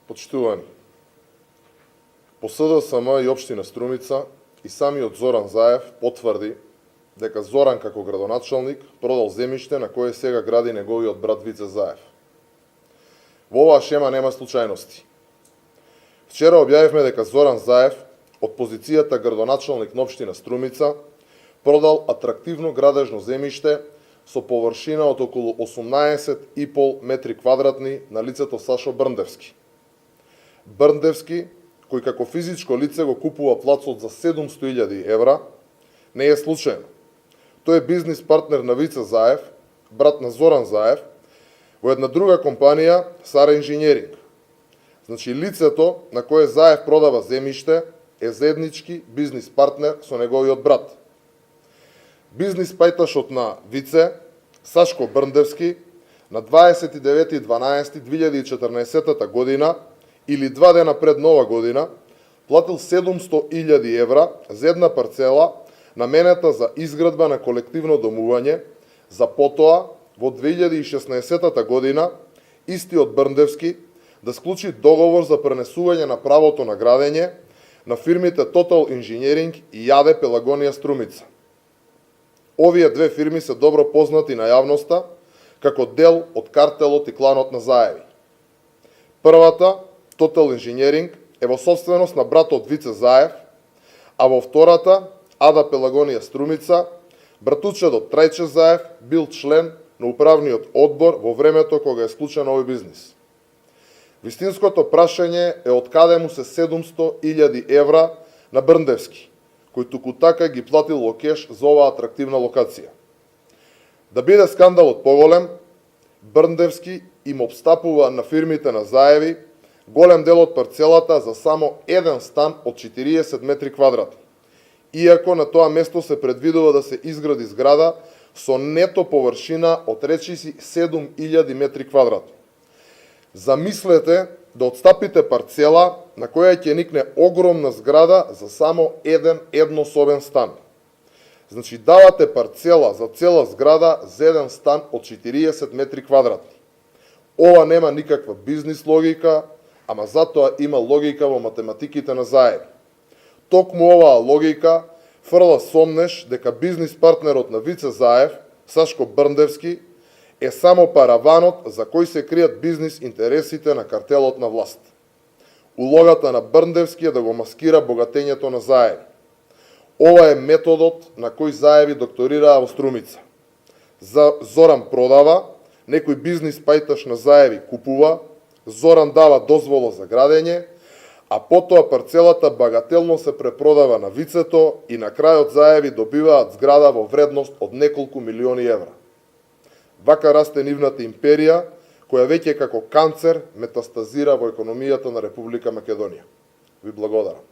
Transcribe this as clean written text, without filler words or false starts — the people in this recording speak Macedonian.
Почитувани, по СДСМ и Општина Струмица и самиот Зоран Заев потврди дека Зоран како градоначалник продал земјиште на кое сега гради неговиот брат Вице Заев. Во оваа шема нема случајности. Вчера објавивме дека Зоран Заев од позицијата градоначалник на Општина Струмица продал атрактивно градежно земјиште со површина од околу 18,5 метри квадратни на лицето Сашо Брндевски. Брндевски, кој како физичко лице го купува плацот за 700.000 евра, не е случајно. Тој е бизнис партнер на Вице Заев, брат на Зоран Заев, во една друга компанија, Сара Инженеринг. Значи, лицето на кое Заев продава земјиште е заеднички бизнис партнер со неговиот брат. Бизнис пајташот на Вице, Сашко Брндевски, на 29.12.2014 година, или 2 дена пред Нова година, платил 700.000 евра за една парцела наменета за изградба на колективно домување, за потоа во 2016 година истиот Брндевски да склучи договор за пренесување на правото на градење на фирмите Total Engineering и Јаде Пелагонија Струмица. Овие две фирми се добро познати на јавноста како дел од картелот и кланот на Заеви. Првата, Total Engineering, е во собственост на братот Вице Заев, а во втората, Ада Пелагонија Струмица, братучедот Трајче Заев бил член на управниот одбор во времето кога е склучен овој бизнис. Вистинското прашање е од каде му се 700.000 евра на Брндевски, кој туку така ги платил во кеш за оваа атрактивна локација. Да биде скандалот поголем, Брндевски им обстапува на фирмите на Заеви голем дел од парцелата за само еден стан од 40 метри квадратни, иако на тоа место се предвидува да се изгради зграда со нето површина од речиси 7.000 метри квадратни. Замислете да отстапите парцела на која ќе никне огромна зграда за само еден еднособен стан. Значи давате парцела за цела зграда за еден стан од 40 метри квадратни. Ова нема никаква бизнис логика, ама затоа има логика во математиките на Заеви. Токму оваа логика фрла сомнеш дека бизнис партнерот на Вице Заев, Сашко Брндевски, е само параванот за кој се кријат бизнис интересите на картелот на власт. Улогата на Брндевски е да го маскира богатењето на Заеви. Ова е методот на кој Заеви докторираа во Струмица. Зоран продава, некој бизнис пајташ на Заеви купува, Зоран дава дозвола за градење, а потоа парцелата багателно се препродава на Вицето и на крајот Заеви добиваат зграда во вредност од неколку милиони евра. Вака расте нивната империја, која веќе како канцер метастазира во економијата на Република Македонија. Ви благодарам.